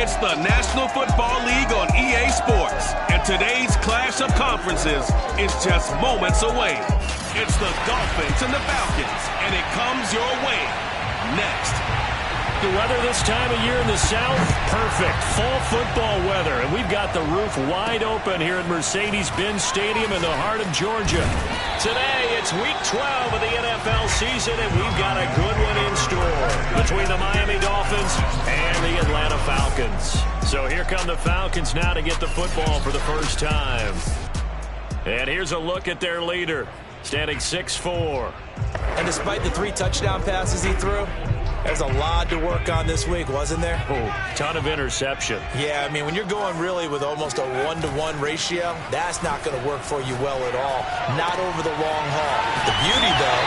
It's the National Football League on EA Sports, and today's clash of conferences is just moments away. It's the Dolphins and the Falcons, and it comes your way next. The weather this time of year in the South, perfect. Fall football weather, and we've got the roof wide open here at Mercedes-Benz Stadium in the heart of Georgia. Today, it's Week 12 of the NFL season, and we've got a good one in store between the Miami Dolphins and the Atlanta Falcons. So here come the Falcons now to get the football for the first time. And here's a look at their leader, standing 6'4". And despite the 3 touchdown passes he threw, there's a lot to work on this week, wasn't there? Oh, ton of interception. Yeah, I mean, when you're going really with almost a 1-to-1 ratio, that's not going to work for you well at all. Not over the long haul. The beauty, though,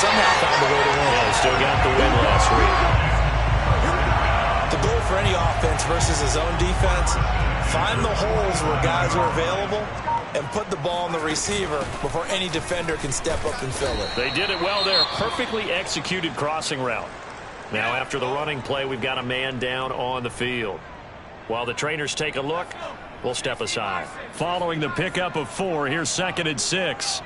somehow found a way to win. Yeah, still got the win last week. The goal for any offense versus his own defense, find the holes where guys are available and put the ball on the receiver before any defender can step up and fill it. They did it well there. Perfectly executed crossing route. Now, after the running play, we've got a man down on the field. While the trainers take a look, we'll step aside. Following the pickup of 4, here's 2nd and 6.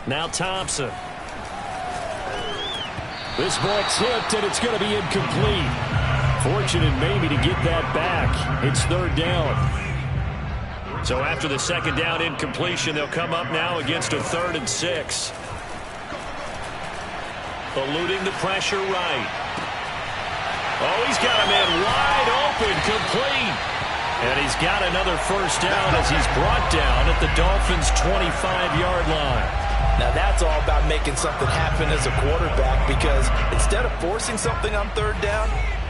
Now Thompson. This ball tipped, and it's going to be incomplete. Fortunate maybe to get that back. It's 3rd down. So after the 2nd down incompletion, they'll come up now against a 3rd and 6. Eluding the pressure right. Oh, he's got a man wide open, complete. And he's got another first down as he's brought down at the Dolphins' 25-yard line. Now that's all about making something happen as a quarterback, because instead of forcing something on 3rd down,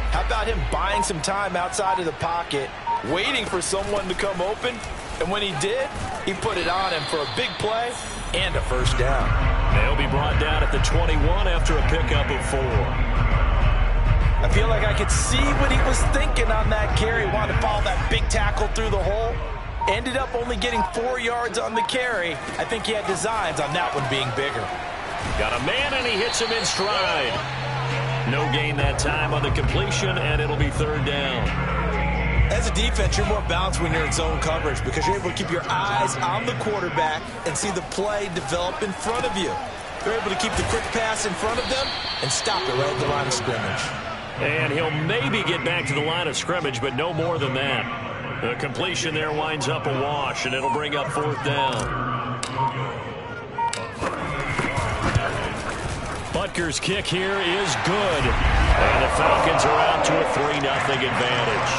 how about him buying some time outside of the pocket, waiting for someone to come open, and when he did, he put it on him for a big play and a first down. They'll be brought down at the 21 after a pickup of 4. I feel like I could see what he was thinking on that carry. Wanted to follow that big tackle through the hole. Ended up only getting 4 yards on the carry. I think he had designs on that one being bigger. Got a man, and he hits him in stride. No gain that time on the completion, and it'll be 3rd down. As a defense, you're more balanced when you're in zone coverage because you're able to keep your eyes on the quarterback and see the play develop in front of you. You're able to keep the quick pass in front of them and stop it right at the line of scrimmage. And he'll maybe get back to the line of scrimmage, but no more than that. The completion there winds up a wash, and it'll bring up 4th down. Butker's kick here is good. And the Falcons are out to a 3-0 advantage.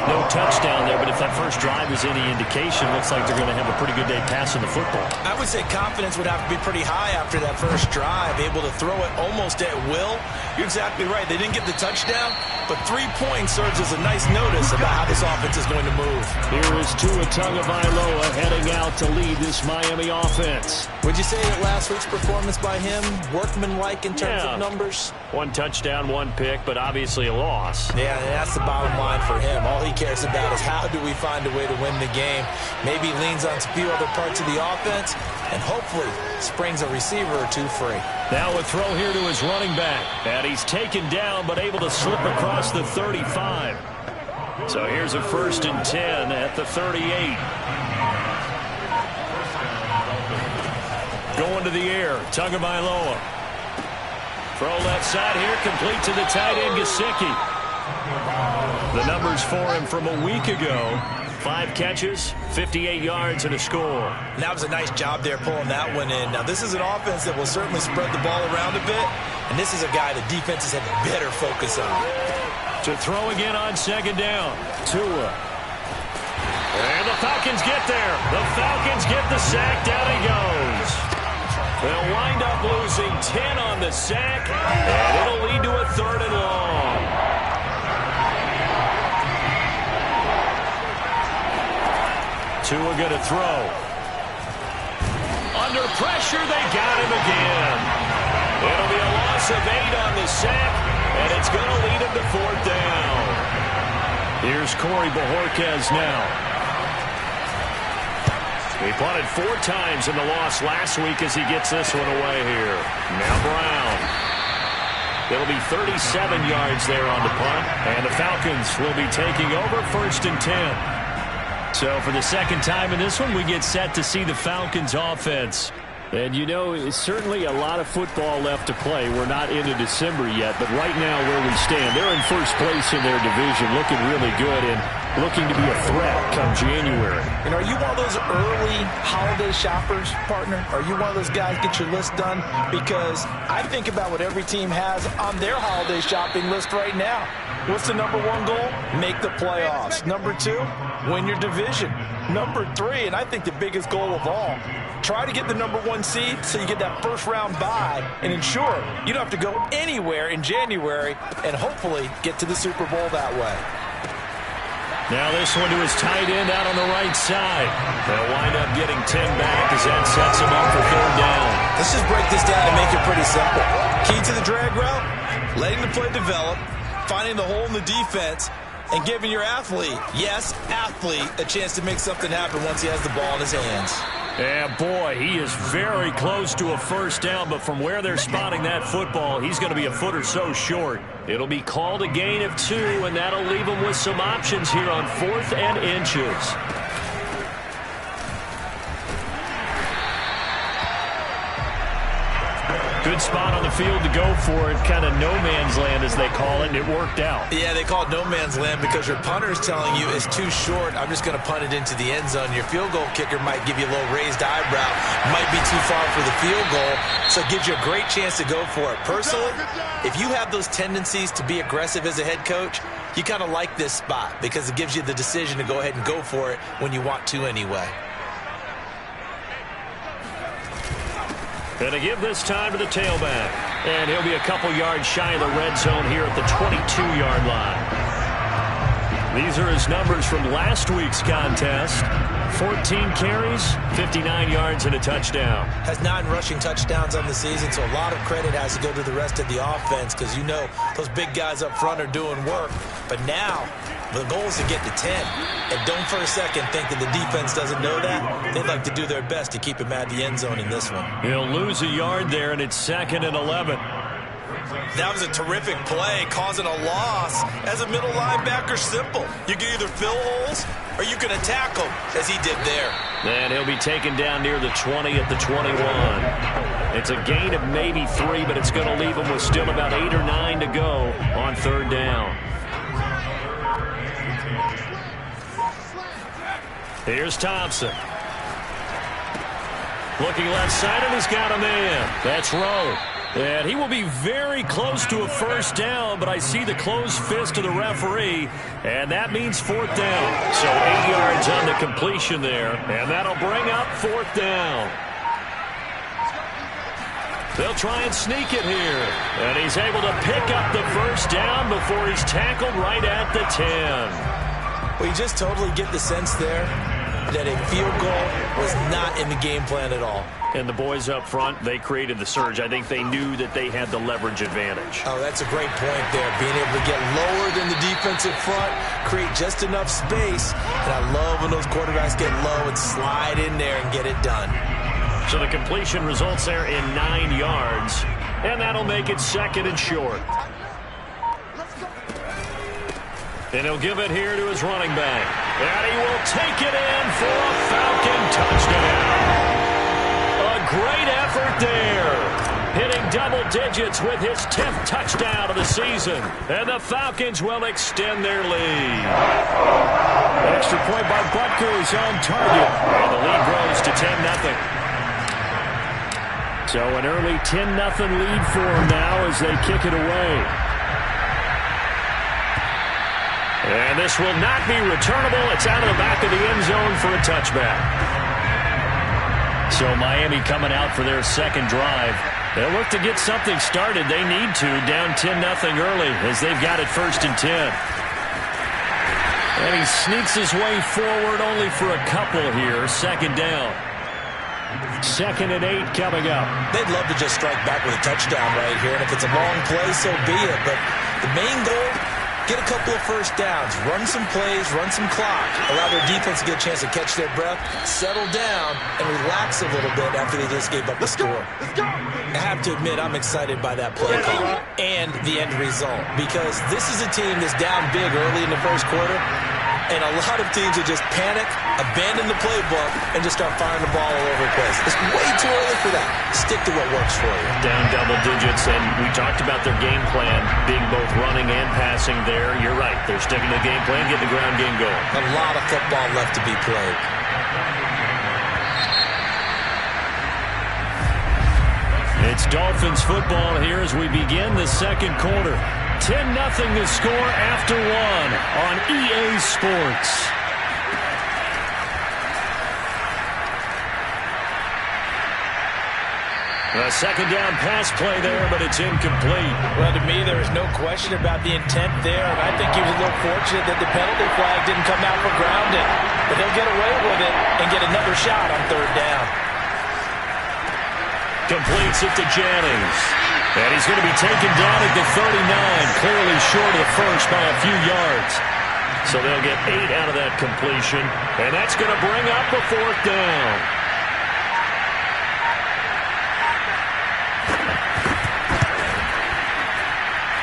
No touchdown there, but if that first drive is any indication, looks like they're going to have a pretty good day passing the football. I would say confidence would have to be pretty high after that first drive, able to throw it almost at will. You're exactly right. They didn't get the touchdown, but 3 points serves as a nice notice about how this offense is going to move. Here is Tua Tagovailoa heading out to lead this Miami offense. Would you say that last week's performance by him, workmanlike in terms of numbers? 1 touchdown, 1 pick, but obviously a loss. Yeah, that's the bottom line for him. All he cares about is how do we find a way to win the game. Maybe leans on a few other parts of the offense and hopefully springs a receiver or 2 free. Now a throw here to his running back. And he's taken down but able to slip across the 35. So here's a 1st and 10 at the 38. Going to the air, Tagovailoa. Throw left side here, complete to the tight end, Gesicki. The numbers for him from a week ago. 5 catches, 58 yards, and a score. And that was a nice job there pulling that one in. Now, this is an offense that will certainly spread the ball around a bit, and this is a guy that defenses have better focus on. To throw again on 2nd down. Tua. And the Falcons get there. The Falcons get the sack. Down he goes. They'll wind up losing 10 on the sack, and it'll lead to a 3rd and long. Tua going to throw. Under pressure, they got him again. It'll be a loss of 8 on the sack, and it's going to lead him to 4th down. Here's Corey Bojorquez now. He punted 4 times in the loss last week as he gets this one away here. Now Brown. It'll be 37 yards there on the punt. And the Falcons will be taking over 1st and 10. So for the second time in this one, we get set to see the Falcons offense. And, you know, it's certainly a lot of football left to play. We're not into December yet, but right now where we stand, they're in first place in their division, looking really good and looking to be a threat come January. And are you one of those early holiday shoppers, partner? Are you one of those guys get your list done? Because I think about what every team has on their holiday shopping list right now. What's the number 1 goal? Make the playoffs. Number 2, win your division. Number 3, and I think the biggest goal of all, try to get the number 1 seed so you get that first-round bye and ensure you don't have to go anywhere in January and hopefully get to the Super Bowl that way. Now this one to his tight end out on the right side. They'll wind up getting 10 back as that sets him up for 3rd down. Let's just break this down and make it pretty simple. Key to the drag route, letting the play develop, finding the hole in the defense, and giving your athlete, yes, athlete, a chance to make something happen once he has the ball in his hands. Yeah, boy, he is very close to a 1st down, but from where they're spotting that football, he's going to be a foot or so short. It'll be called a gain of 2, and that'll leave him with some options here on 4th and inches. Good spot on the field to go for it. Kind of no man's land, as they call it, and it worked out. Yeah, they call it no man's land because your punter is telling you it's too short. I'm just going to punt it into the end zone. Your field goal kicker might give you a little raised eyebrow. Might be too far for the field goal, so it gives you a great chance to go for it. Personally, if you have those tendencies to be aggressive as a head coach, you kind of like this spot because it gives you the decision to go ahead and go for it when you want to anyway. Going to give this time to the tailback. And he'll be a couple yards shy of the red zone here at the 22-yard line. These are his numbers from last week's contest. 14 carries, 59 yards, and a touchdown. Has 9 rushing touchdowns on the season, so a lot of credit has to go to the rest of the offense because you know those big guys up front are doing work. But now the goal is to get to 10. And don't for a second think that the defense doesn't know that. They'd like to do their best to keep him at the end zone in this one. He'll lose a yard there, and it's 2nd and 11. That was a terrific play, causing a loss. As a middle linebacker, simple. You can either fill holes or you can attack them, as he did there. And he'll be taken down near the 20 at the 21. It's a gain of maybe 3, but it's going to leave him with still about 8 or 9 to go on 3rd down. Here's Thompson. Looking left side, and he's got a man. That's Rowe. And he will be very close to a 1st down, but I see the closed fist of the referee, and that means 4th down. So 8 yards on the completion there, and that'll bring up 4th down. They'll try and sneak it here, and he's able to pick up the 1st down before he's tackled right at the 10. Well, you just totally get the sense there that a field goal was not in the game plan at all. And the boys up front, they created the surge. I think they knew that they had the leverage advantage. Oh, that's a great point there. Being able to get lower than the defensive front, create just enough space. And I love when those quarterbacks get low and slide in there and get it done. So the completion results there in 9 yards. And that'll make it 2nd and short. And he'll give it here to his running back. And he will take it in for a Falcon touchdown. A great effort there. Hitting double digits with his 10th touchdown of the season. And the Falcons will extend their lead. An extra point by Butker is on target. And the lead grows to 10-0. So an early 10-0 lead for them now as they kick it away. And this will not be returnable. It's out of the back of the end zone for a touchback. So Miami coming out for their 2nd drive. They'll look to get something started. They need to, down 10-0 early as they've got it 1st and 10. And he sneaks his way forward only for a couple here. 2nd down. 2nd and 8 coming up. They'd love to just strike back with a touchdown right here. And if it's a long play, so be it. But the main goal get a couple of first downs, run some plays, run some clock, allow their defense to get a chance to catch their breath, settle down, and relax a little bit after they just gave up the score. I have to admit, I'm excited by that play call and the end result, because this is a team that's down big early in the first quarter, and a lot of teams will just panic, abandon the playbook, and just start firing the ball all over the place. It's way too early for that. Stick to what works for you. Down double digits, and we talked about their game plan being both running and passing there. You're right. They're sticking to the game plan, getting the ground game going. A lot of football left to be played. It's Dolphins football here as we begin the second quarter. 10-0 the score after one on EA Sports. A second down pass play there, but it's incomplete. Well, to me, there is no question about the intent there, and I think he was a little fortunate that the penalty flag didn't come out for grounding. But he'll get away with it and get another shot on third down. Completes it to Jennings. And he's going to be taken down at the 39, clearly short of the first by a few yards. So they'll get 8 out of that completion, and that's going to bring up a fourth down.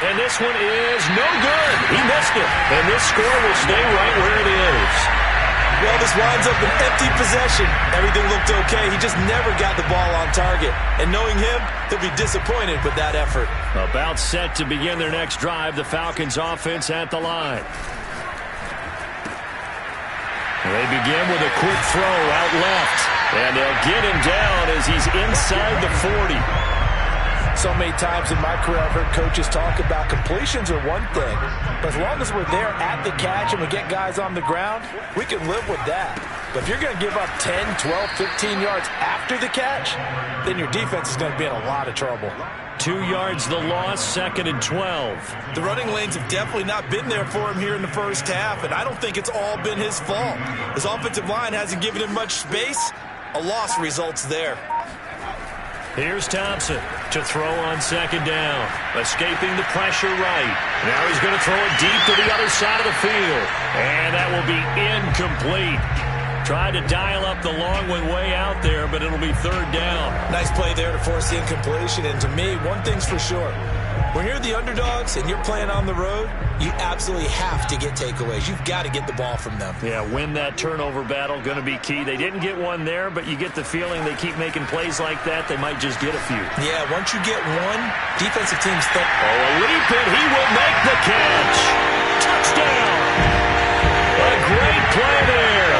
And this one is no good. He missed it, and this score will stay right where it is. Well, this winds up an empty possession. Everything looked okay. He just never got the ball on target. And knowing him, he'll be disappointed with that effort. About set to begin their next drive, the Falcons offense at the line. They begin with a quick throw out left. And they'll get him down as he's inside the 40. So many times in my career, I've heard coaches talk about completions are one thing. But as long as we're there at the catch and we get guys on the ground, we can live with that. But if you're going to give up 10, 12, 15 yards after the catch, then your defense is going to be in a lot of trouble. 2 yards the loss, 2nd and 12. The running lanes have definitely not been there for him here in the first half, and I don't think it's all been his fault. His offensive line hasn't given him much space. A loss results there. Here's Thompson to throw on second down. Escaping the pressure right. Now he's going to throw it deep to the other side of the field. And that will be incomplete. Tried to dial up the long one way out there, but it'll be third down. Nice play there to force the incompletion. And to me, one thing's for sure. When you're the underdogs and you're playing on the road, you absolutely have to get takeaways. You've got to get the ball from them. Yeah, win that turnover battle, going to be key. They didn't get one there, but you get the feeling they keep making plays like that, they might just get a few. Yeah, once you get one, defensive teams think, oh, a leap it, he will make the catch. Touchdown. A great play there.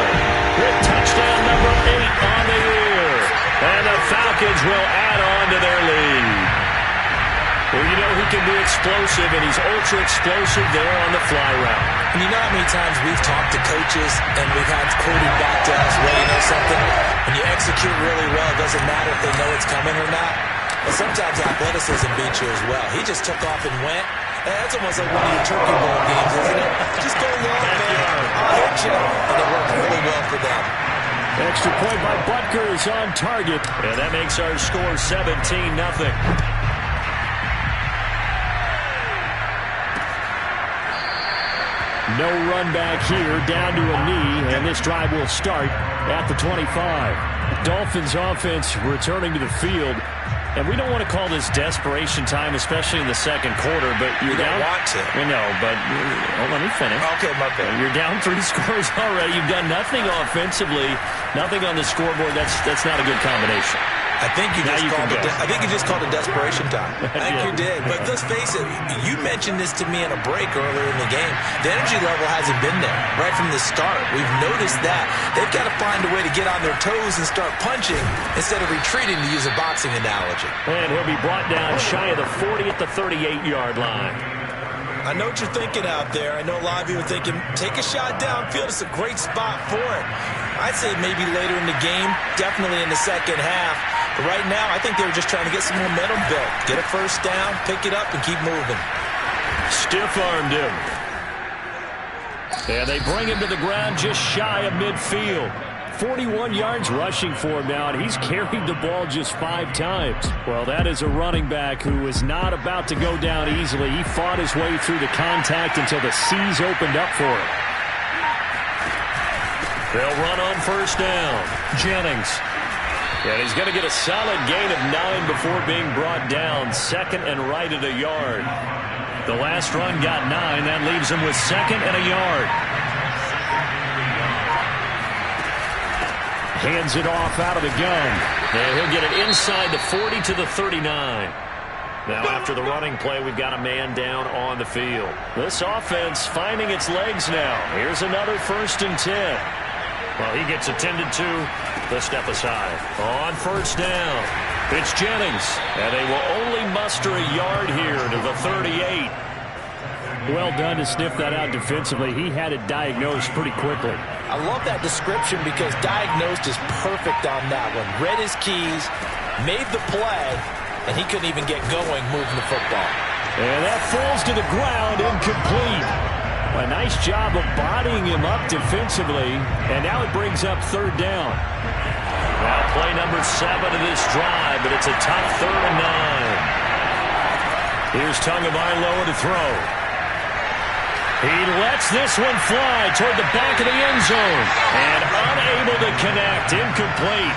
With touchdown number 8 on the year. And the Falcons will add on to their lead. Well, you know he can be explosive, and he's ultra-explosive there on the fly route. And you know how many times we've talked to coaches and we've had quoted back to us, well, you know something? When you execute really well, it doesn't matter if they know it's coming or not. But sometimes athleticism beats you as well. He just took off and went. And that's almost like one of your turkey bowl games, isn't it? Just go long, man. I'll hit you. And it worked really well for them. Extra point by Butker is on target. And that makes our score 17-0. No run back here, down to a knee, and this drive will start at the 25. Dolphins offense returning to the field, and we don't want to call this desperation time, especially in the second quarter, but you're down. You don't want to. We know, but let me finish. Okay, my bad. You're down 3 scores already. You've done nothing offensively, nothing on the scoreboard. That's not a good combination. I think you just called it desperation time. I think you did. But let's face it, you mentioned this to me in a break earlier in the game. The energy level hasn't been there right from the start. We've noticed that. They've got to find a way to get on their toes and start punching instead of retreating, to use a boxing analogy. And he'll be brought down shy of the 40 at the 38-yard line. I know what you're thinking out there. I know a lot of you are thinking, take a shot downfield. It's a great spot for it. I'd say maybe later in the game, definitely in the second half. But right now, I think they were just trying to get some momentum built. Get a first down, pick it up, and keep moving. Stiff-armed him. And they bring him to the ground just shy of midfield. 41 yards rushing for him now, and he's carried the ball just 5 times. Well, that is a running back who is not about to go down easily. He fought his way through the contact until the seas opened up for him. They'll run on first down. Jennings. And he's going to get a solid gain of 9 before being brought down. Second and right at a yard. The last run got 9. That leaves him with second and a yard. Hands it off out of the gun. And he'll get it inside the 40 to the 39. Now after the running play, we've got a man down on the field. This offense finding its legs now. Here's another 1st and 10. Well, he gets attended to. The step aside. On first down, it's Jennings. And they will only muster a yard here to the 38. Well done to sniff that out defensively. He had it diagnosed pretty quickly. I love that description because diagnosed is perfect on that one. Read his keys, made the play, and he couldn't even get going moving the football. And that falls to the ground, incomplete. A nice job of bodying him up defensively, and now it brings up 3rd down. Now play number 7 of this drive, but it's a tough 3rd and 9. Here's Tagovailoa to throw. He lets this one fly toward the back of the end zone. And unable to connect. Incomplete.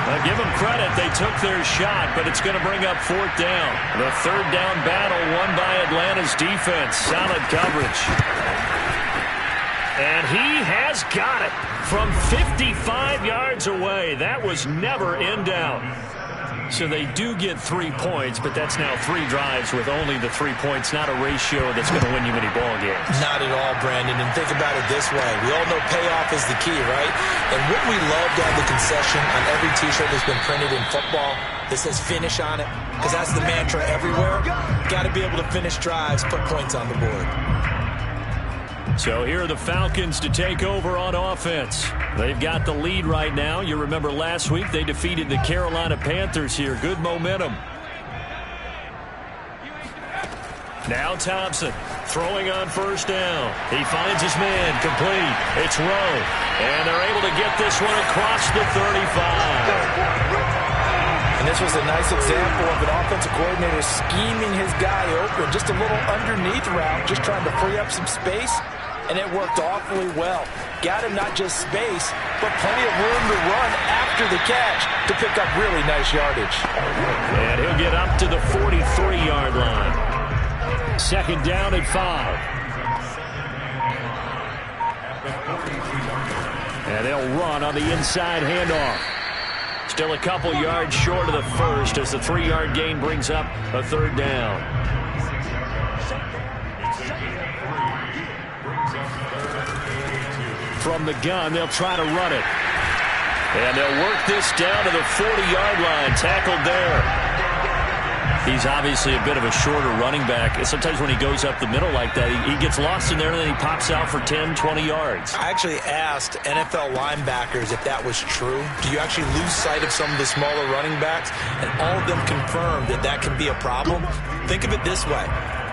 Now give them credit. They took their shot, but it's going to bring up 4th down. The 3rd down battle won by Atlanta's defense. Solid coverage. And he has got it from 55 yards away. That was never in doubt. So they do get 3 points, but that's now 3 drives with only the 3 points, not a ratio that's going to win you many ball games. Not at all, Brandon. And think about it this way. We all know payoff is the key, right? And wouldn't we love to have the concession on every T-shirt that's been printed in football that says finish on it? Because that's the mantra everywhere. Got to be able to finish drives, put points on the board. So here are the Falcons to take over on offense. They've got the lead right now. You remember last week they defeated the Carolina Panthers here. Good momentum. Now Thompson throwing on first down. He finds his man complete. It's Rowe. And they're able to get this one across the 35. And this was a nice example of an offensive coordinator scheming his guy open. Just a little underneath route, just trying to free up some space. And it worked awfully well. Got him not just space, but plenty of room to run after the catch to pick up really nice yardage. And he'll get up to the 43-yard line. 2nd down and 5. And they'll run on the inside handoff. Still a couple yards short of the first as the 3-yard gain brings up a 3rd down. From the gun, they'll try to run it. And they'll work this down to the 40-yard line. Tackled there. He's obviously a bit of a shorter running back. Sometimes when he goes up the middle like that, he gets lost in there and then he pops out for 10, 20 yards. I actually asked NFL linebackers if that was true. Do you actually lose sight of some of the smaller running backs? And all of them confirmed that that can be a problem. Think of it this way.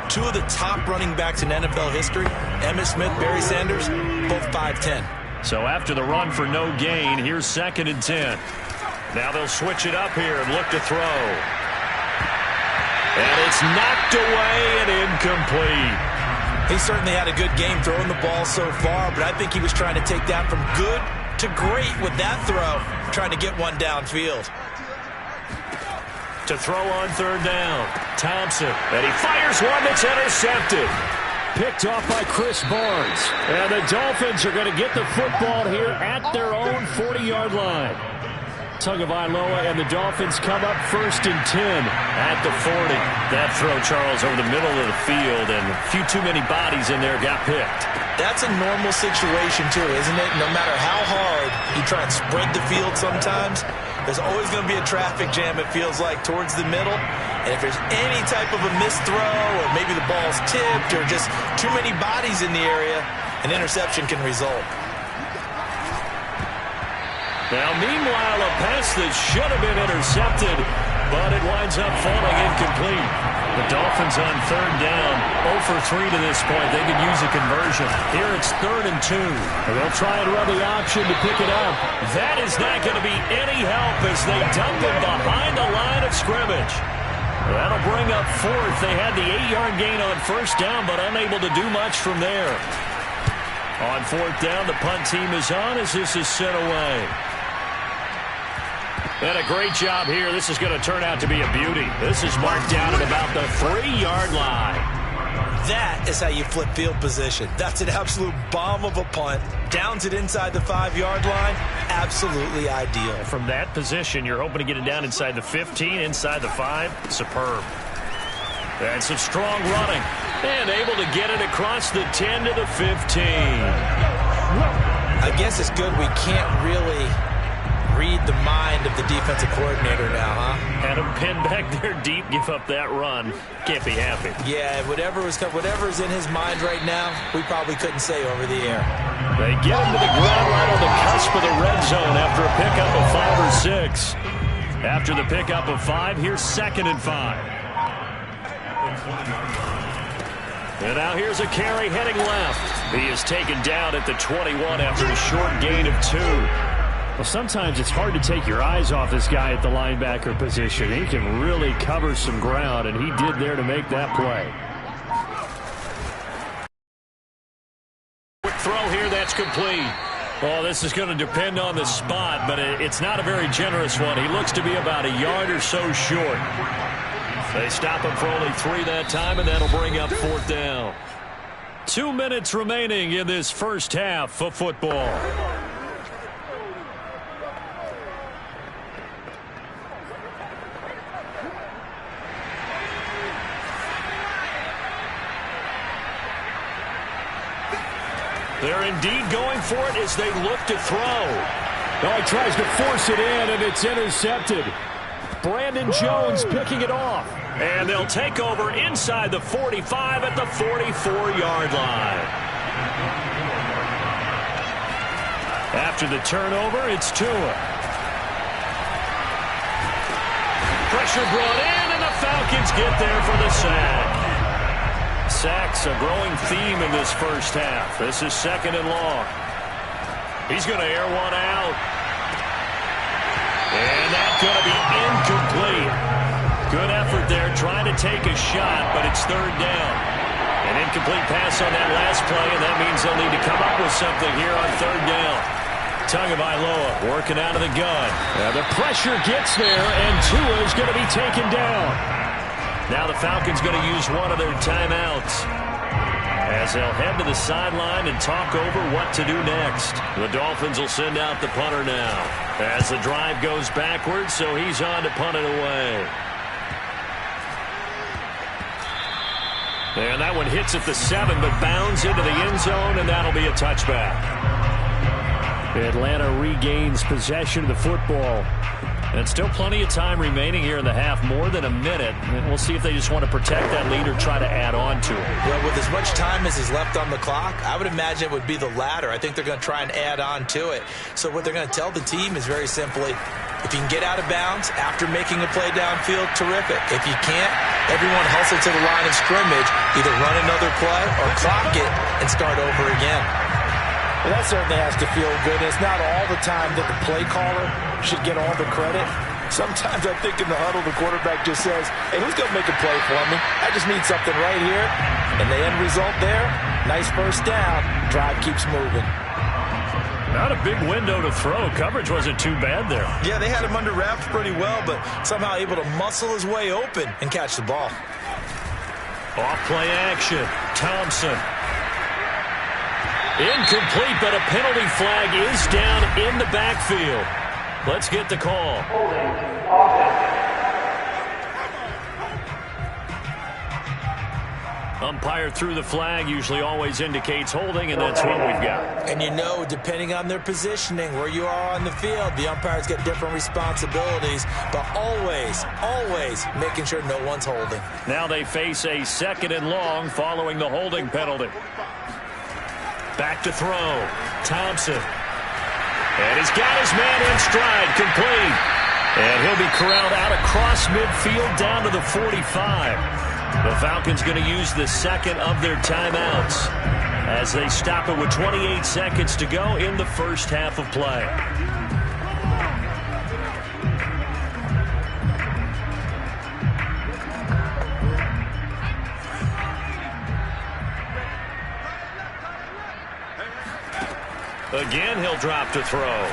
2 of the top running backs in NFL history, Emmitt Smith, Barry Sanders, both 5'10". So after the run for no gain, here's 2nd and 10. Now they'll switch it up here and look to throw. And it's knocked away and incomplete. He certainly had a good game throwing the ball so far, but I think he was trying to take that from good to great with that throw, trying to get one downfield. To throw on 3rd down, Thompson, and he fires one that's intercepted. Picked off by Chris Barnes. And the Dolphins are going to get the football here at their own 40-yard line. Tagovailoa and the Dolphins come up 1st and 10 at the 40. That throw, Charles, over the middle of the field, and a few too many bodies in there got picked. That's a normal situation, too, isn't it? No matter how hard you try and spread the field sometimes, there's always going to be a traffic jam, it feels like, towards the middle. And if there's any type of a missed throw or maybe the ball's tipped or just too many bodies in the area, an interception can result. Now, meanwhile, a pass that should have been intercepted, but it winds up falling incomplete. The Dolphins on third down, 0 for 3 to this point. They could use a conversion. Here it's 3rd and 2. And they'll try and run the option to pick it up. That is not going to be any help as they dump him behind the line of scrimmage. That'll bring up 4th. They had the 8-yard gain on first down, but unable to do much from there. On 4th down, the punt team is on as this is sent away. And a great job here. This is going to turn out to be a beauty. This is marked down at about the 3-yard line. That is how you flip field position. That's an absolute bomb of a punt. Downs it inside the 5-yard line. Absolutely ideal. From that position, you're hoping to get it down inside the 15, inside the 5. Superb. And some strong running. And able to get it across the 10 to the 15. I guess it's good we can't really read the mind of the defensive coordinator now, huh? Had him pinned back there deep, give up that run. Can't be happy. Yeah, whatever's in his mind right now, we probably couldn't say over the air. They get him to the ground right on the cusp of the red zone after a pickup of 5 or 6. After the pickup of 5, here's 2nd and 5. And now here's a carry heading left. He is taken down at the 21 after a short gain of 2. Well, sometimes it's hard to take your eyes off this guy at the linebacker position. He can really cover some ground, and he did there to make that play. Quick throw here, that's complete. Well, this is going to depend on the spot, but it's not a very generous one. He looks to be about a yard or so short. They stop him for only 3 that time, and that'll bring up 4th down. 2 minutes remaining in this first half of football. They're indeed going for it as they look to throw. Oh, he tries to force it in, and it's intercepted. Brandon Jones picking it off. And they'll take over inside the 45 at the 44-yard line. After the turnover, it's Tua. Pressure brought in, and the Falcons get there for the sack. Sacks a growing theme in this first half. This is 2nd and long. He's going to air one out. And that's going to be incomplete. Good effort there trying to take a shot, but it's 3rd down. An incomplete pass on that last play, and that means they'll need to come up with something here on 3rd down. Tagovailoa working out of the gun. The pressure gets there, and Tua is going to be taken down. Now the Falcons going to use one of their timeouts as they'll head to the sideline and talk over what to do next. The Dolphins will send out the punter now as the drive goes backwards, so he's on to punt it away. And that one hits at the 7, but bounds into the end zone, and that'll be a touchback. Atlanta regains possession of the football. And still plenty of time remaining here in the half, more than a minute. And we'll see if they just want to protect that lead or try to add on to it. Well, with as much time as is left on the clock, I would imagine it would be the latter. I think they're going to try and add on to it. So what they're going to tell the team is very simply, if you can get out of bounds after making a play downfield, terrific. If you can't, everyone hustle to the line of scrimmage, either run another play or clock it and start over again. Well, that certainly has to feel good. It's not all the time that the play caller should get all the credit. Sometimes I think in the huddle, the quarterback just says, hey, who's going to make a play for me? I just need something right here. And the end result there, nice first down. Drive keeps moving. Not a big window to throw. Coverage wasn't too bad there. Yeah, they had him under wraps pretty well, but somehow able to muscle his way open and catch the ball. Off play action. Thompson. Incomplete, but a penalty flag is down in the backfield. Let's get the call. Umpire threw the flag, usually always indicates holding, and that's what we've got. And you know, depending on their positioning, where you are on the field, the umpires get different responsibilities, but always, always making sure no one's holding. Now they face a 2nd and long following the holding penalty. Back to throw. Thompson. And he's got his man in stride, complete. And he'll be corralled out across midfield down to the 45. The Falcons going to use the second of their timeouts as they stop it with 28 seconds to go in the first half of play. Again, he'll drop to throw.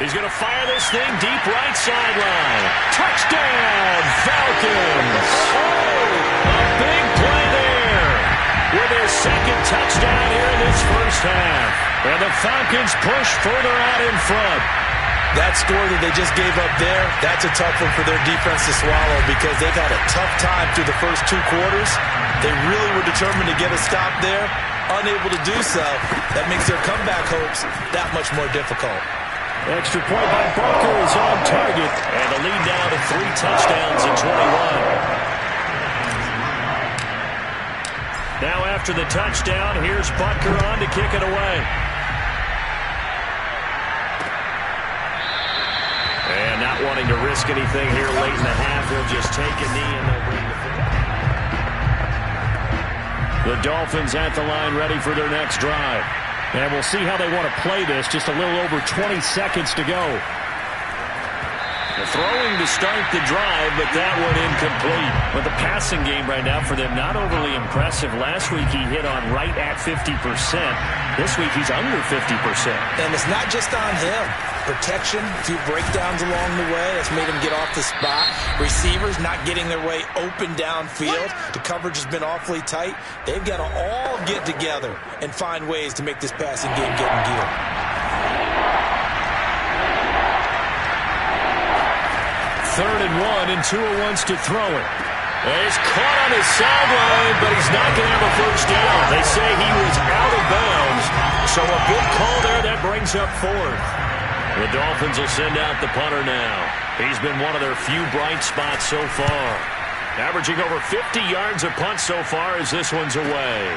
He's going to fire this thing deep right sideline. Touchdown, Falcons! A big play there with his second touchdown here in this first half. And the Falcons push further out in front. That score that they just gave up there, that's a tough one for their defense to swallow because they've had a tough time through the first 2 quarters. They really were determined to get a stop there. Unable to do so, that makes their comeback hopes that much more difficult. Extra point by Barker is on target. And the lead now to 3 touchdowns in 21. Now after the touchdown, here's Butker on to kick it away. And not wanting to risk anything here late in the half, he'll just take a knee and they'll bring the field. The Dolphins at the line ready for their next drive. And we'll see how they want to play this. Just a little over 20 seconds to go. They're throwing to start the drive, but that one incomplete. But the passing game right now for them, not overly impressive. Last week he hit on right at 50%. This week he's under 50%. And it's not just on him. Protection, a few breakdowns along the way. That's made him get off the spot. Receivers not getting their way open downfield. The coverage has been awfully tight. They've got to all get together and find ways to make this passing game get in gear. Third and 1, and Tua wants to throw it. He's caught on his sideline, but he's not going to have a first down. They say he was out of bounds. So a good call there that brings up 4th. The Dolphins will send out the punter now. He's been one of their few bright spots so far. Averaging over 50 yards a punt so far as this one's away.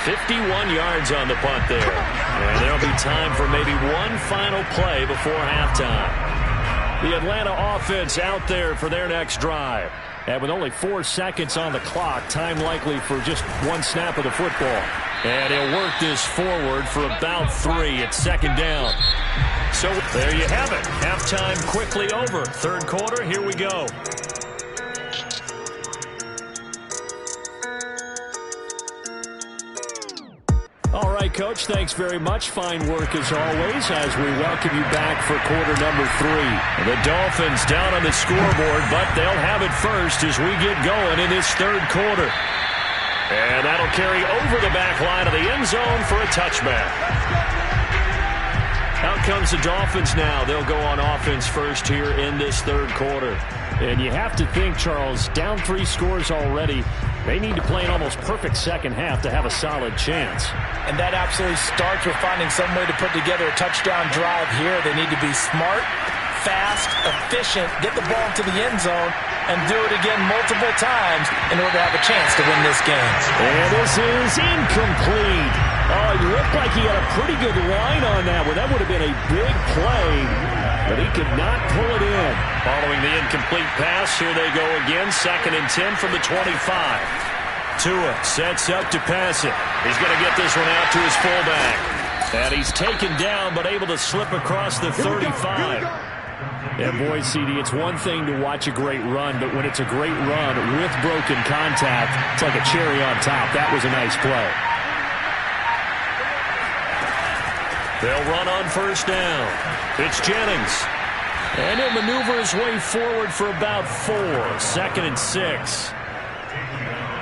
51 yards on the punt there. And there'll be time for maybe one final play before halftime. The Atlanta offense out there for their next drive. And with only 4 seconds on the clock, time likely for just one snap of the football. And he'll work this forward for about 3. It's second down. So there you have it. Halftime quickly over. Third quarter, here we go. All right, Coach, thanks very much. Fine work as always as we welcome you back for quarter number 3. The Dolphins down on the scoreboard, but they'll have it first as we get going in this third quarter. And that'll carry over the back line of the end zone for a touchback. Out comes the Dolphins now. They'll go on offense first here in this third quarter. And you have to think, Charles, down 3 scores already. They need to play an almost perfect second half to have a solid chance. And that absolutely starts with finding some way to put together a touchdown drive here. They need to be smart, fast, efficient, get the ball to the end zone, and do it again multiple times in order to have a chance to win this game. And this is incomplete. Oh, he looked like he had a pretty good line on that one. That would have been a big play, but he could not pull it in. Following the incomplete pass, here they go again. 2nd and 10 from the 25. Tua sets up to pass it. He's going to get this one out to his fullback. And he's taken down, but able to slip across the 35. And boy, CD, it's one thing to watch a great run, but when it's a great run with broken contact, it's like a cherry on top. That was a nice play. They'll run on first down. It's Jennings. And he'll maneuver his way forward for about 4. 2nd and 6.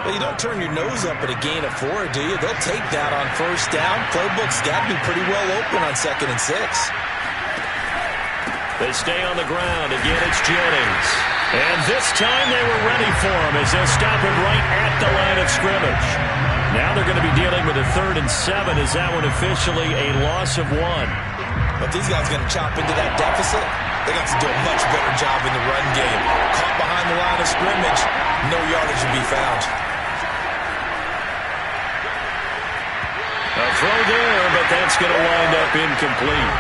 Well, you don't turn your nose up at a gain of 4, do you? They'll take that on first down. Playbook's got to be pretty well open on 2nd and 6. They stay on the ground. Again, it's Jennings. And this time they were ready for him as they'll stop him right at the line of scrimmage. Now they're going to be dealing with a 3rd and 7. Is that one officially a loss of 1? But these guys are going to chop into that deficit. They got to do a much better job in the run game. Caught behind the line of scrimmage, no yardage to be found. A throw there, but that's going to wind up incomplete.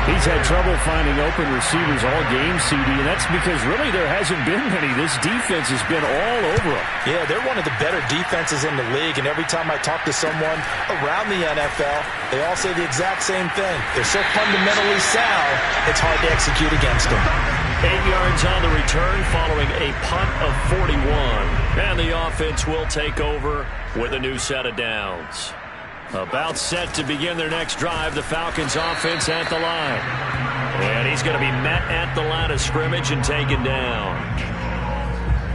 He's had trouble finding open receivers all game, CD, and that's because really there hasn't been many. This defense has been all over him. Yeah, they're one of the better defenses in the league, and every time I talk to someone around the NFL, they all say the exact same thing. They're so fundamentally sound, it's hard to execute against them. 8 yards on the return following a punt of 41. And the offense will take over with a new set of downs. About set to begin their next drive, the Falcons offense at the line. And he's going to be met at the line of scrimmage and taken down.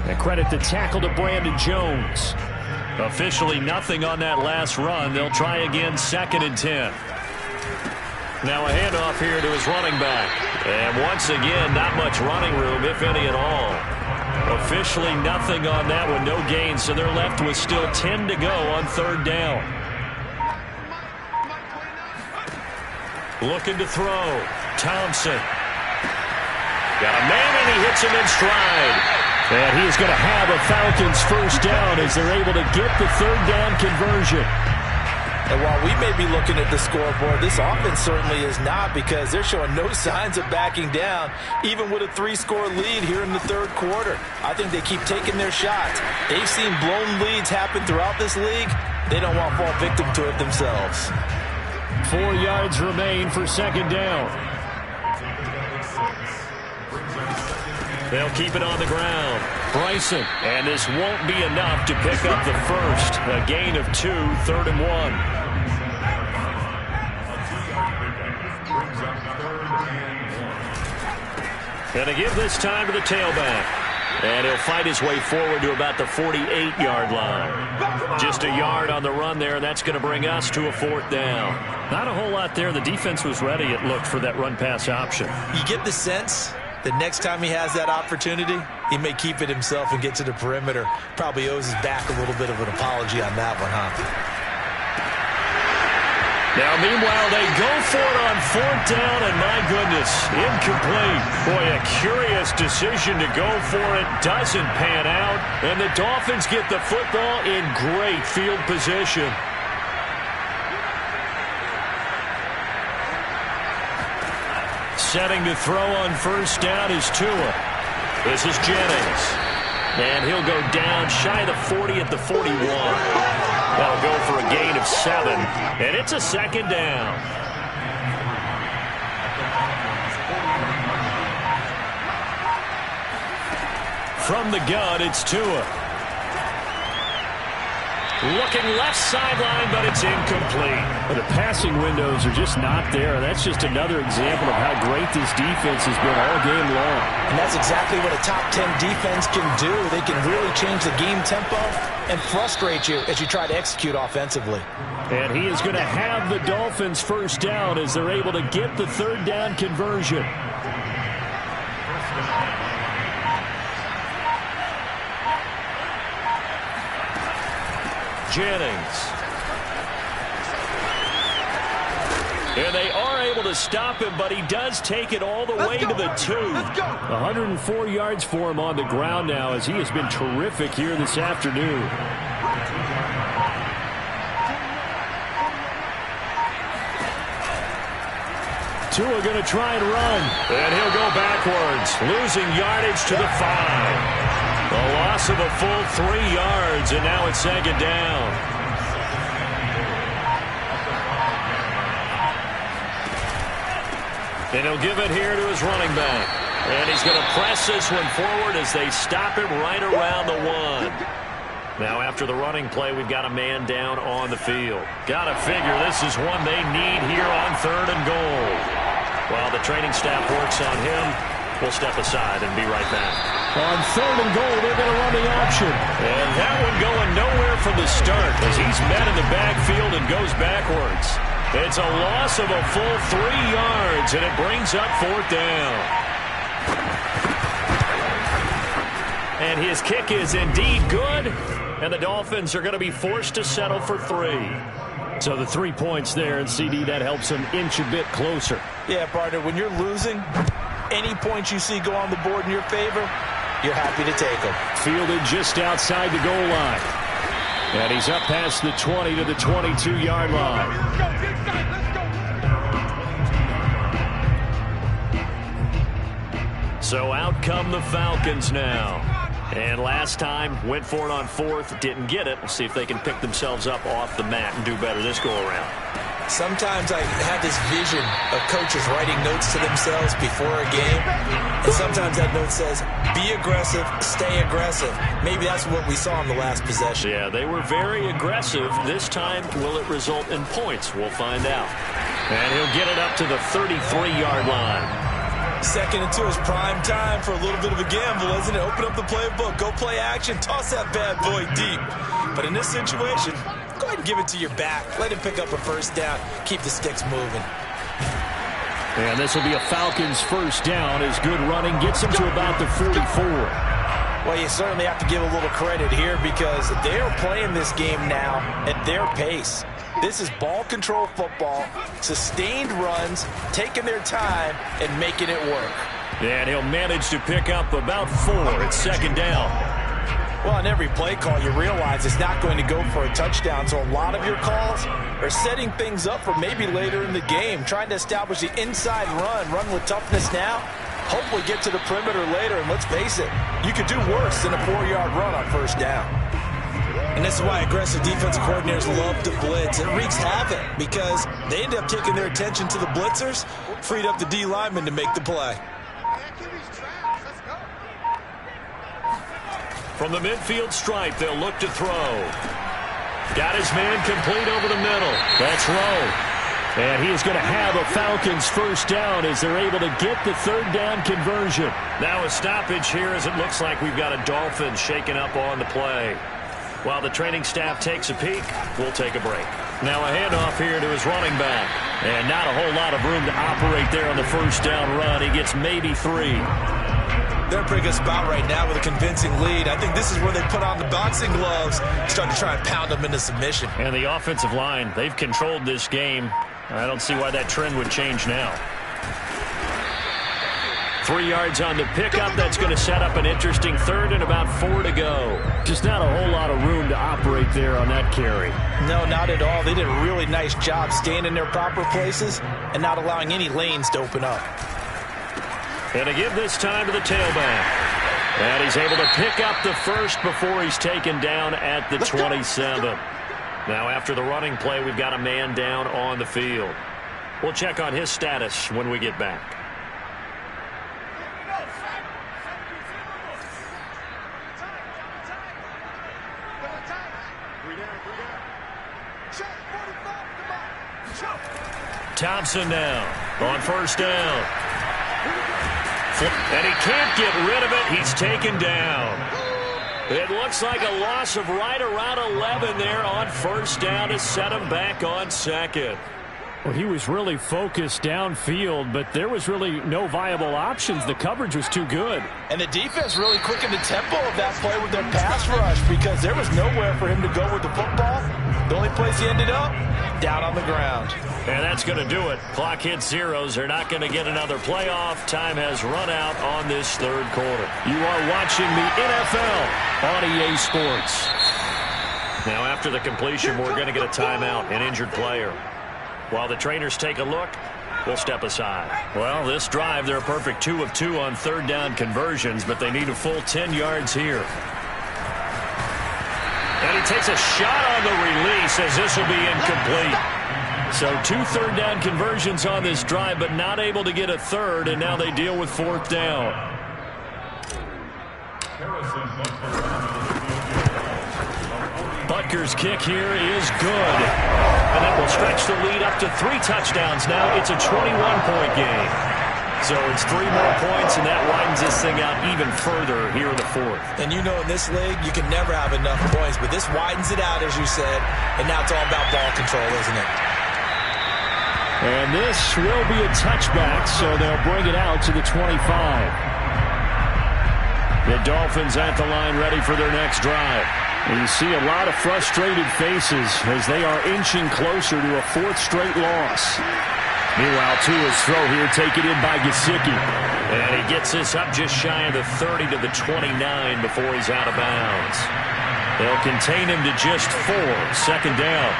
And credit the tackle to Brandon Jones. Officially nothing on that last run. They'll try again 2nd and 10. Now a handoff here to his running back. And once again, not much running room, if any at all. Officially nothing on that one, no gain, so they're left with still 10 to go on 3rd down. Looking to throw. Thompson. Got a man, and he hits him in stride. And he is going to have a Falcons 1st down as they're able to get the 3rd down conversion. And while we may be looking at the scoreboard, this offense certainly is not, because they're showing no signs of backing down, even with a 3-score lead here in the 3rd quarter. I think they keep taking their shots. They've seen blown leads happen throughout this league. They don't want to fall victim to it themselves. 4 yards remain for 2nd down. They'll keep it on the ground. Bryson. And this won't be enough to pick up the first. A gain of 2, 3rd and 1. And to give this time to the tailback. And he'll fight his way forward to about the 48-yard line. Just a yard on the run there, and that's going to bring us to a 4th down. Not a whole lot there. The defense was ready, it looked, for that run-pass option. You get the sense that next time he has that opportunity, he may keep it himself and get to the perimeter. Probably owes his back a little bit of an apology on that one, huh? Now, meanwhile, they go for it on 4th down, and my goodness, incomplete. Boy, a curious decision to go for it. Doesn't pan out, and the Dolphins get the football in great field position. Setting to throw on 1st down is Tua. This is Jennings. And he'll go down shy of the 40 at the 41. That'll go for a gain of 7. And it's a 2nd down. From the gun, it's Tua. Looking left sideline, but it's incomplete. But the passing windows are just not there. That's just another example of how great this defense has been all game long. And that's exactly what a top 10 defense can do. They can really change the game tempo and frustrate you as you try to execute offensively. And he is going to have the Dolphins 1st down as they're able to get the 3rd down conversion. Jennings. And they are able to stop him, but he does take it all the way to the 2. 104 yards for him on the ground now, as he has been terrific here this afternoon. Tua going to try and run. And he'll go backwards, losing yardage to the 5. A loss of a full 3 yards, and now it's 2nd down. And he'll give it here to his running back. And he's going to press this one forward as they stop him right around the 1. Now after the running play, we've got a man down on the field. Got to figure this is one they need here on 3rd and goal. While the training staff works on him, we'll step aside and be right back. On 3rd and goal, they're going to run the option. And that one going nowhere from the start as he's met in the backfield and goes backwards. It's a loss of a full 3 yards, and it brings up 4th down. And his kick is indeed good, and the Dolphins are going to be forced to settle for 3. So the 3 points there, and CD, that helps them inch a bit closer. Yeah, partner, when you're losing, any points you see go on the board in your favor, you're happy to take them. Fielded just outside the goal line. And he's up past the 20 to the 22-yard line. So out come the Falcons now. And last time, went for it on fourth, didn't get it. We'll see if they can pick themselves up off the mat and do better this go-around. Sometimes I have this vision of coaches writing notes to themselves before a game, and sometimes that note says, be aggressive, stay aggressive. Maybe that's what we saw in the last possession. Yeah, they were very aggressive. This time, will it result in points? We'll find out. And he'll get it up to the 33-yard line. Second and 2 is prime time for a little bit of a gamble, isn't it? Open up the playbook, go play action, toss that bad boy deep. But in this situation, go ahead and give it to your back. Let him pick up a first down. Keep the sticks moving. And this will be a Falcons first down as good running gets them to about the 44. Well, you certainly have to give a little credit here because they are playing this game now at their pace. This is ball control football, sustained runs, taking their time, and making it work. And he'll manage to pick up about 4 at second down. Well, on every play call, you realize it's not going to go for a touchdown, so a lot of your calls are setting things up for maybe later in the game, trying to establish the inside run with toughness now, hopefully get to the perimeter later, and let's face it, you could do worse than a 4-yard run on first down. And this is why aggressive defensive coordinators love to blitz. It wreaks havoc because they end up taking their attention to the blitzers, freed up the D lineman to make the play. From the midfield stripe, they'll look to throw. Got his man complete over the middle. That's Rowe. And he is going to have a Falcons first down as they're able to get the third down conversion. Now a stoppage here as it looks like we've got a Dolphin shaken up on the play. While the training staff takes a peek, we'll take a break. Now a handoff here to his running back. And not a whole lot of room to operate there on the first down run. He gets maybe 3. They're in a pretty good spot right now with a convincing lead. I think this is where they put on the boxing gloves, start to try and pound them into submission. And the offensive line, they've controlled this game. I don't see why that trend would change now. 3 yards on the pickup. That's going to set up an interesting third and about 4 to go. Just not a whole lot of room to operate there on that carry. No, not at all. They did a really nice job staying in their proper places and not allowing any lanes to open up. And to give this time to the tailback. And he's able to pick up the first before he's taken down at the 27. Now after the running play, we've got a man down on the field. We'll check on his status when we get back. Thompson now on first down. And he can't get rid of it. He's taken down. It looks like a loss of right around 11 there on first down to set him back on second. Well, he was really focused downfield, but there was really no viable options. The coverage was too good. And the defense really quickened the tempo of that play with their pass rush because there was nowhere for him to go with the football. The only place he ended up, down on the ground. And that's going to do it. Clock hits zeros. They're not going to get another playoff. Time has run out on this third quarter. You are watching the NFL on EA Sports. Now after the completion, we're going to get a timeout, an injured player. While the trainers take a look, we'll step aside. Well, this drive, they're a perfect 2 of 2 on third down conversions, but they need a full 10 yards here. And he takes a shot on the release as this will be incomplete. So 2 third down conversions on this drive, but not able to get a third, and now they deal with fourth down. Butker's kick here is good. And that will stretch the lead up to 3 touchdowns now. It's a 21-point game. So it's 3 more points, and that widens this thing out even further here in the fourth. And you know in this league, you can never have enough points, but this widens it out, as you said, and now it's all about ball control, isn't it? And this will be a touchback, so they'll bring it out to the 25. The Dolphins at the line ready for their next drive. And you see a lot of frustrated faces as they are inching closer to a 4th straight loss. Meanwhile, Tua's throw here taken in by Gesicki. And he gets this up just shy of the 30 to the 29 before he's out of bounds. They'll contain him to just 4. Second down.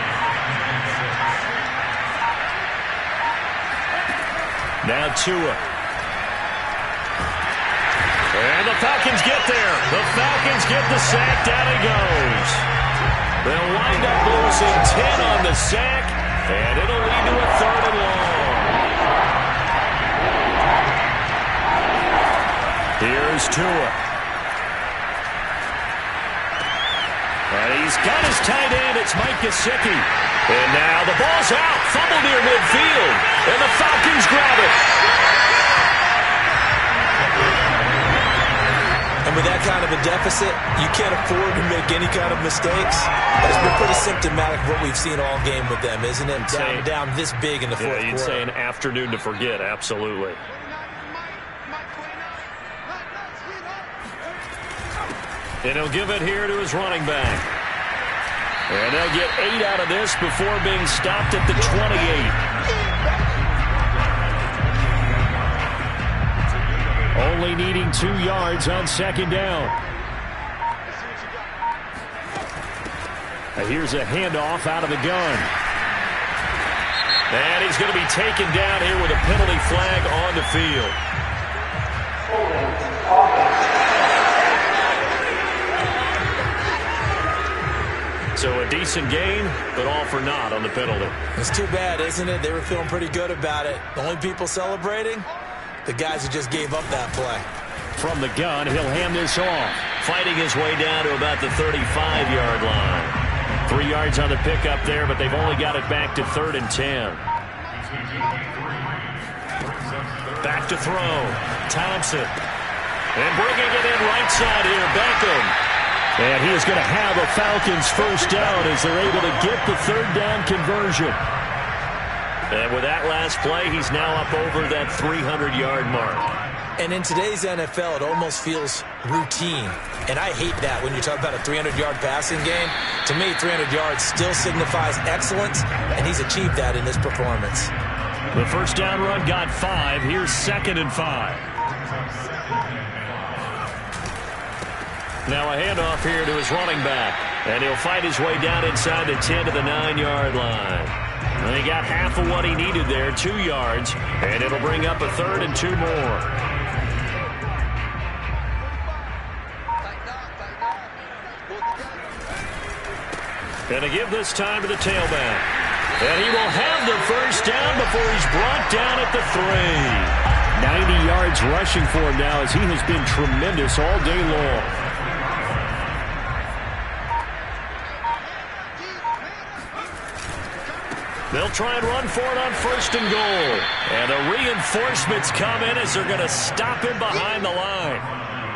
Now Tua. the Falcons get there. The Falcons get the sack. Down he goes. They'll wind up losing 10 on the sack, and it'll lead to a 3rd and long. Here's Tua. And he's got his tight end. It's Mike Gesicki. And now the ball's out. Fumble near midfield. And the Falcons grab it. And with that kind of a deficit, you can't afford to make any kind of mistakes. It's been pretty symptomatic of what we've seen all game with them, isn't it? Down this big in the fourth quarter. You'd say an afternoon to forget. Absolutely. And he'll give it here to his running back. And they'll get 8 out of this before being stopped at the 28. Only needing 2 yards on 2nd down. Now here's a handoff out of the gun. And he's going to be taken down here with a penalty flag on the field. So a decent gain, but all for naught on the penalty. It's too bad, isn't it? They were feeling pretty good about it. The only people celebrating, the guys who just gave up that play. From the gun, he'll hand this off. Fighting his way down to about the 35-yard line. 3 yards on the pickup there, but they've only got it back to 3rd and 10. Back to throw. Thompson. And bringing it in right side here, Beckham. And he is going to have a Falcons first down as they're able to get the 3rd down conversion. And with that last play, he's now up over that 300-yard mark. And in today's NFL, it almost feels routine. And I hate that when you talk about a 300-yard passing game. To me, 300 yards still signifies excellence, and he's achieved that in this performance. The first down run got 5. Here's 2nd and 5. Now a handoff here to his running back. And he'll fight his way down inside the 10 to the 9-yard line. And he got half of what he needed there, 2 yards. And it'll bring up a 3rd and 2 more. And to give this time to the tailback. And he will have the first down before he's brought down at the 3. 90 yards rushing for him now as he has been tremendous all day long. They'll try and run for it on 1st and goal. And the reinforcements come in as they're going to stop him behind the line.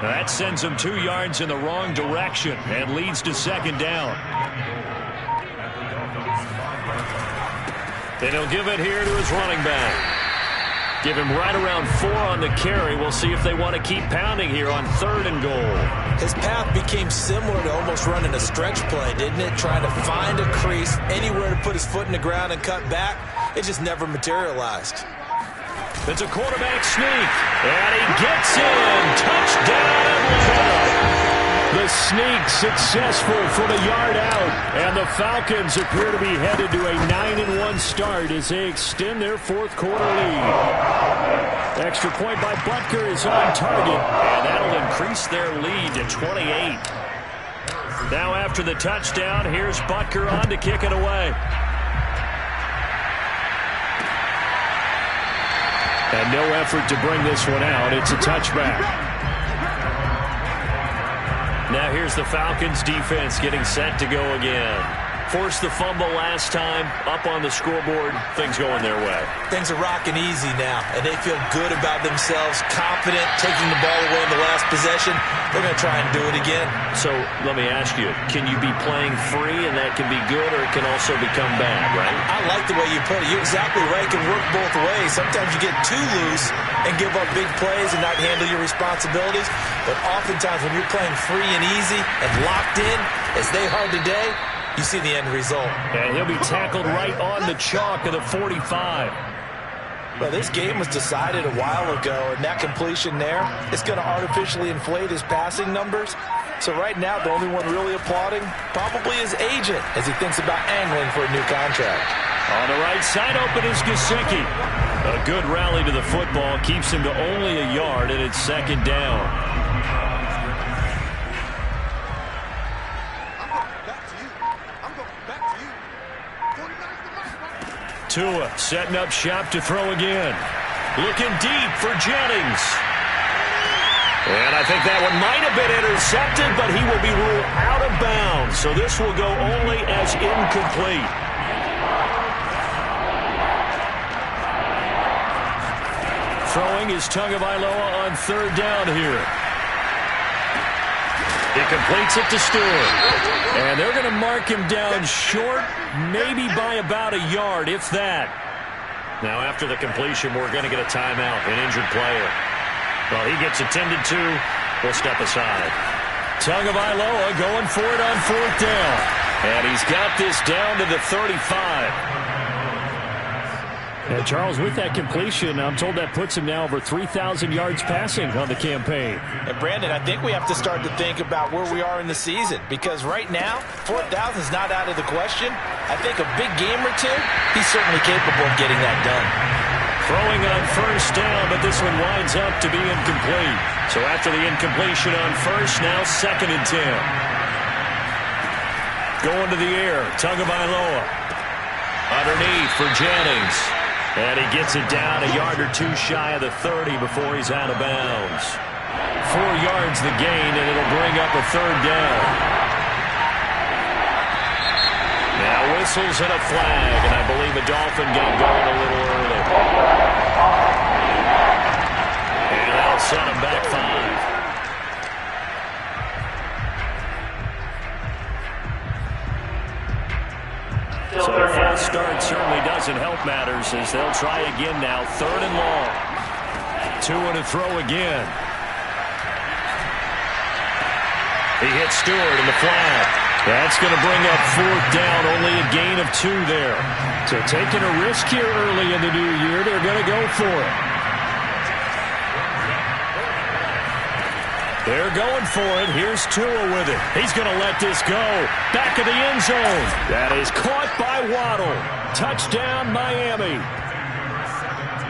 That sends him 2 yards in the wrong direction and leads to 2nd down. And he'll give it here to his running back. Give him right around 4 on the carry. We'll see if they want to keep pounding here on 3rd and goal. His path became similar to almost running a stretch play, didn't it? Trying to find a crease, anywhere to put his foot in the ground and cut back. It just never materialized. It's a quarterback sneak. And he gets in. Touchdown, Atlanta. The sneak successful from a yard out. And the Falcons appear to be headed to a 9-1 start as they extend their 4th quarter lead. Extra point by Butker is on target. And that'll increase their lead to 28. Now after the touchdown, here's Butker on to kick it away. And no effort to bring this one out. It's a touchback. Now here's the Falcons defense getting set to go again. Forced the fumble last time, up on the scoreboard, things going their way. Things are rocking easy now, and they feel good about themselves, confident, taking the ball away in the last possession. They're going to try and do it again. So let me ask you, can you be playing free and that can be good, or it can also become bad, right? I like the way you put it. You're exactly right. It can work both ways. Sometimes you get too loose and give up big plays and not handle your responsibilities. But oftentimes when you're playing free and easy and locked in, as they are today, you see the end result. And he'll be tackled right on the chalk of the 45. Well, this game was decided a while ago, and that completion there is going to artificially inflate his passing numbers. So right now, the only one really applauding probably his agent as he thinks about angling for a new contract. On the right side, open is Gesicki. A good rally to the football keeps him to only a yard, and it's 2nd down. Tua setting up shop to throw again. Looking deep for Jennings. And I think that one might have been intercepted, but he will be ruled out of bounds. So this will go only as incomplete. Throwing is Tagovailoa on third down here. He completes it to Stewart. And they're going to mark him down short, maybe by about a yard, if that. Now, after the completion, we're going to get a timeout, an injured player. Well, he gets attended to. We'll step aside. Tagovailoa going for it on fourth down. And he's got this down to the 35. And Charles, with that completion, I'm told that puts him now over 3,000 yards passing on the campaign. And Brandon, I think we have to start to think about where we are in the season, because right now, 4,000 is not out of the question. I think a big game or two, he's certainly capable of getting that done. Throwing on first down, but this one winds up to be incomplete. So after the incompletion on first, now 2nd and 10. Going to the air, Tagovailoa. Underneath for Jennings. And he gets it down a yard or two shy of the 30 before he's out of bounds. 4 yards the gain, and it'll bring up a third down. Now whistles and a flag, and I believe a Dolphin got going a little early. And that'll set him back 5. So the false start certainly doesn't help matters as they'll try again now. 3rd and long. Tua to throw again. He hits Stewart in the flat. That's going to bring up 4th down. Only a gain of 2 there. So taking a risk here early in the new year. They're going to go for it. They're going for it. Here's Tua with it. He's going to let this go. Back of the end zone. That is caught by Waddle. Touchdown, Miami.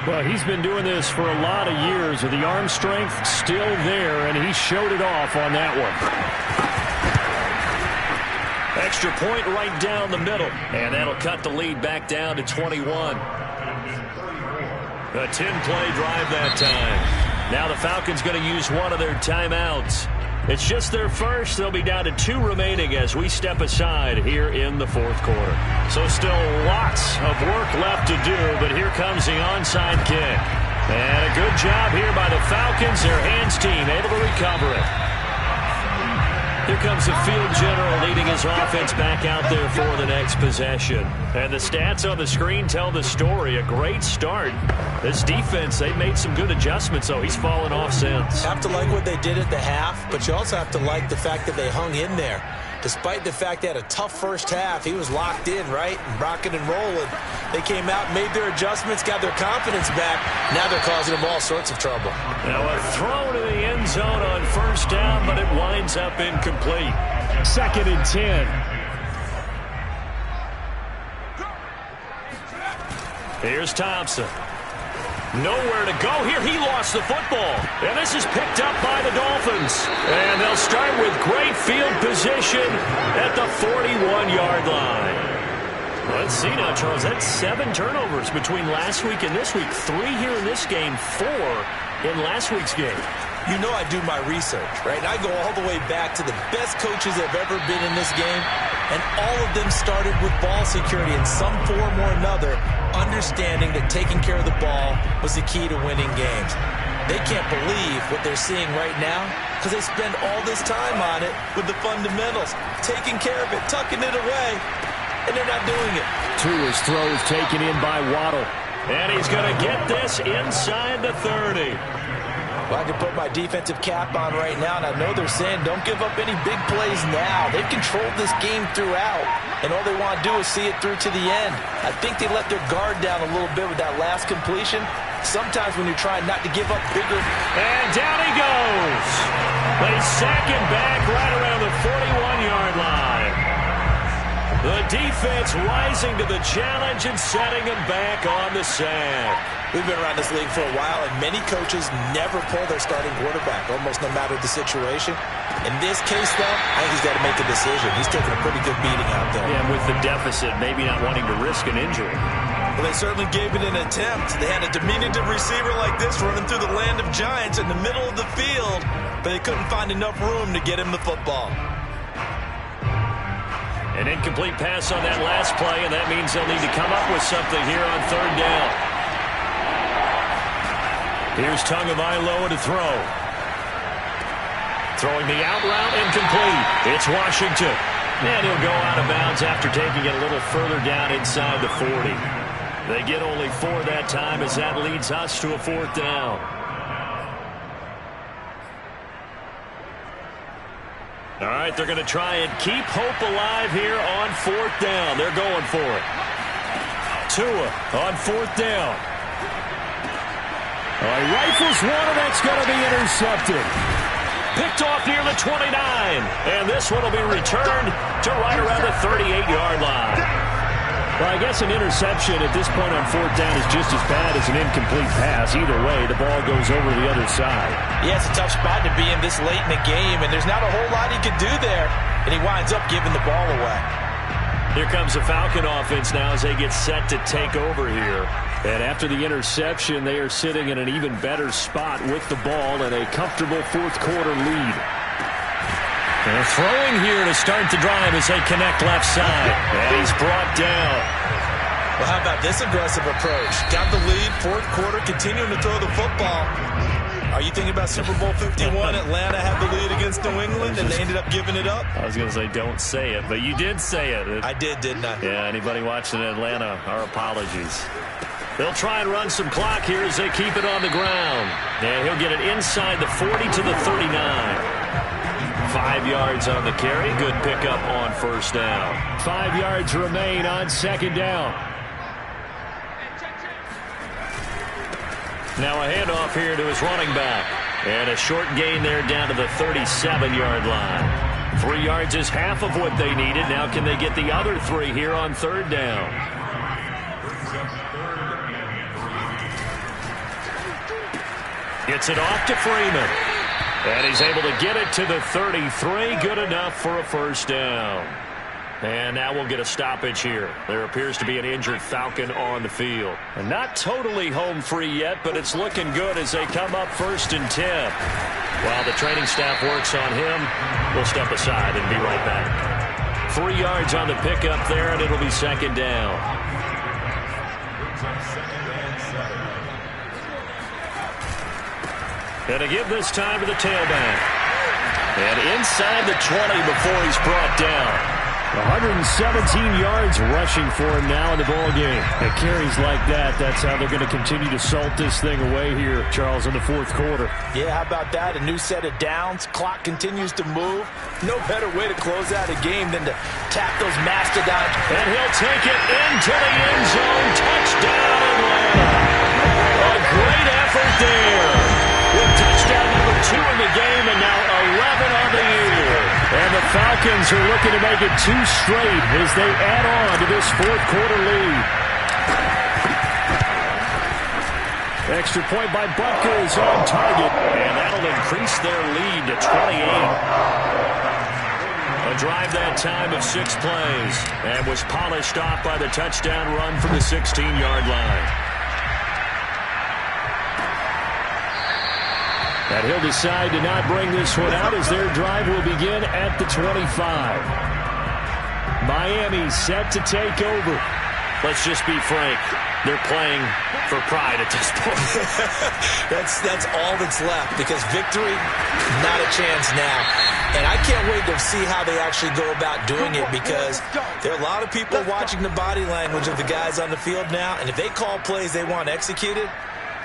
Well, he's been doing this for a lot of years with the arm strength still there, and he showed it off on that one. Extra point right down the middle, and that'll cut the lead back down to 21. A 10-play drive that time. Now the Falcons going to use one of their timeouts. It's just their first. They'll be down to 2 remaining as we step aside here in the 4th quarter. So still lots of work left to do, but here comes the onside kick. And a good job here by the Falcons. Their hands team able to recover it. Here comes the field general leading his offense back out there for the next possession. And the stats on the screen tell the story. A great start. This defense, they've made some good adjustments, though. He's fallen off since. You have to like what they did at the half, but you also have to like the fact that they hung in there. Despite the fact they had a tough first half, he was locked in, right? And rocking and rolling. They came out, made their adjustments, got their confidence back. Now they're causing them all sorts of trouble. Now a throw to the end zone on first down, but it winds up incomplete. 2nd and 10. Here's Thompson. Nowhere to go here. He lost the football. And this is picked up by the Dolphins. And they'll start with great field position at the 41-yard line. Let's see now, Charles. That's 7 turnovers between last week and this week. 3 here in this game, 4 in last week's game. You know I do my research, right? And I go all the way back to the best coaches that have ever been in this game. And all of them started with ball security in some form or another, understanding that taking care of the ball was the key to winning games. They can't believe what they're seeing right now because they spend all this time on it with the fundamentals, taking care of it, tucking it away, and they're not doing it. Tua's throw is taken in by Waddle. And he's going to get this inside the 30. Well, I can put my defensive cap on right now, and I know they're saying don't give up any big plays now. They've controlled this game throughout, and all they want to do is see it through to the end. I think they let their guard down a little bit with that last completion. Sometimes when you're trying not to give up bigger. And down he goes. They sack him back right around the 41-yard line. The defense rising to the challenge and setting him back on the sack. We've been around this league for a while, and many coaches never pull their starting quarterback, almost no matter the situation. In this case, though, I think he's got to make a decision. He's taking a pretty good beating out there. Yeah, and with the deficit, maybe not wanting to risk an injury. Well, they certainly gave it an attempt. They had a diminutive receiver like this running through the land of giants in the middle of the field, but they couldn't find enough room to get him the football. An incomplete pass on that last play, and that means they'll need to come up with something here on third down. Here's Tagovailoa to throw. Throwing the out route, incomplete. It's Washington. And he'll go out of bounds after taking it a little further down inside the 40. They get only 4 that time as that leads us to a 4th down. All right, they're going to try and keep hope alive here on 4th down. They're going for it. Tua on 4th down. All right, rifles one, and that's going to be intercepted. Picked off near the 29. And this one will be returned to right around the 38-yard line. Well, I guess an interception at this point on 4th down is just as bad as an incomplete pass. Either way, the ball goes over the other side. Yeah, it's a tough spot to be in this late in the game, and there's not a whole lot he could do there, and he winds up giving the ball away. Here comes the Falcon offense now as they get set to take over here. And after the interception, they are sitting in an even better spot with the ball and a comfortable 4th quarter lead. They're throwing here to start the drive as they connect left side. And he's brought down. Well, how about this aggressive approach? Got the lead, 4th quarter, continuing to throw the football. Are you thinking about Super Bowl 51? Atlanta had the lead against New England, and they ended up giving it up? I was going to say don't say it, but you did say it. I did, didn't I? Yeah, anybody watching Atlanta, our apologies. They'll try and run some clock here as they keep it on the ground. And he'll get it inside the 40 to the 39. 5 yards on the carry. Good pickup on 1st down. 5 yards remain on 2nd down. Now a handoff here to his running back. And a short gain there down to the 37-yard line. 3 yards is half of what they needed. Now can they get the other 3 here on 3rd down? Gets it off to Freeman. And he's able to get it to the 33. Good enough for a 1st down. And now we'll get a stoppage here. There appears to be an injured Falcon on the field. And not totally home free yet, but it's looking good as they come up 1st and 10. While the training staff works on him, we'll step aside and be right back. 3 yards on the pickup there, and it'll be 2nd down. And to give this time to the tailback. And inside the 20 before he's brought down. 117 yards rushing for him now in the ballgame. And carries like that, that's how they're going to continue to salt this thing away here, Charles, in the 4th quarter. Yeah, how about that? A new set of downs. Clock continues to move. No better way to close out a game than to tap those mastodons. And he'll take it into the end zone. Touchdown, Atlanta. A great effort there. With touchdown number 2 in the game and now 11 on the year. And the Falcons are looking to make it 2 straight as they add on to this 4th quarter lead. Extra point by Butker is on target. And that'll increase their lead to 28. A drive that time of 6 plays. And was polished off by the touchdown run from the 16-yard line. And he'll decide to not bring this one out as their drive will begin at the 25. Miami set to take over. Let's just be frank. They're playing for pride at this point. That's all that's left because victory, not a chance now. And I can't wait to see how they actually go about doing it because there are a lot of people watching the body language of the guys on the field now. And if they call plays they want executed,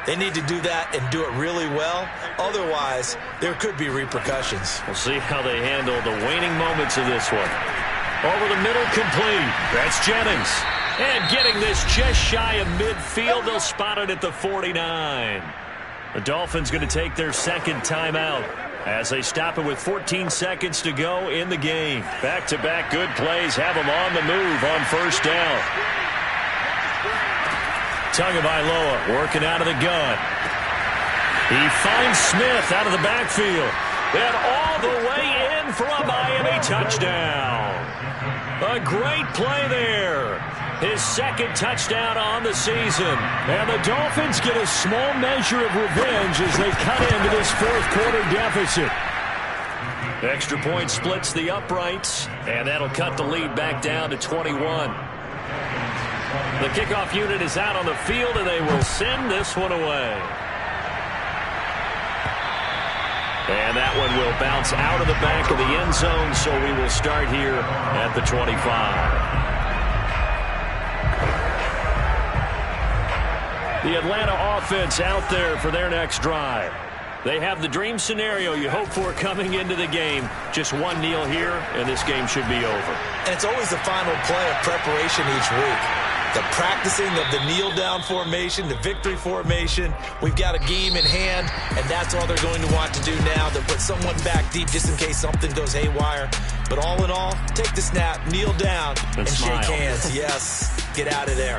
they need to do that and do it really well. Otherwise, there could be repercussions. We'll see how they handle the waning moments of this one. Over the middle, complete. That's Jennings. And getting this just shy of midfield, they'll spot it at the 49. The Dolphins going to take their 2nd timeout as they stop it with 14 seconds to go in the game. Back-to-back good plays have them on the move on 1st down. Tagovailoa working out of the gun. He finds Smith out of the backfield. And all the way in for a Miami touchdown. A great play there. His second touchdown on the season. And the Dolphins get a small measure of revenge as they cut into this fourth quarter deficit. Extra point splits the uprights, and that'll cut the lead back down to 21. The kickoff unit is out on the field, and they will send this one away. And that one will bounce out of the back of the end zone, so we will start here at the 25. The Atlanta offense out there for their next drive. They have the dream scenario you hope for coming into the game. Just one kneel here, and this game should be over. And it's always the final play of preparation each week. The practicing of the kneel-down formation, the victory formation. We've got a game in hand, and that's all they're going to want to do now. They'll put someone back deep just in case something goes haywire. But all in all, take the snap, kneel down, and shake hands. Yes, get out of there.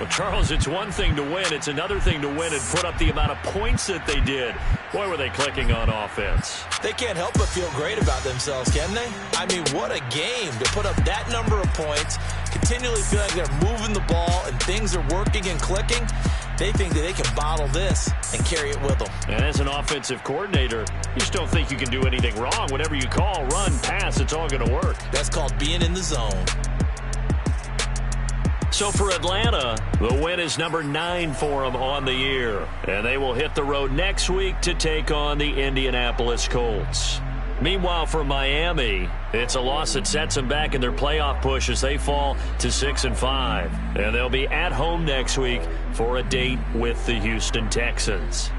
Well, Charles, it's one thing to win. It's another thing to win and put up the amount of points that they did. Boy, were they clicking on offense. They can't help but feel great about themselves, can they? I mean, what a game to put up that number of points, continually feeling like they're moving the ball and things are working and clicking. They think that they can bottle this and carry it with them. And as an offensive coordinator, you just don't think you can do anything wrong. Whatever you call, run, pass, it's all going to work. That's called being in the zone. So for Atlanta, the win is number 9 for them on the year. And they will hit the road next week to take on the Indianapolis Colts. Meanwhile, for Miami, it's a loss that sets them back in their playoff push as they fall to 6-5. And they'll be at home next week for a date with the Houston Texans.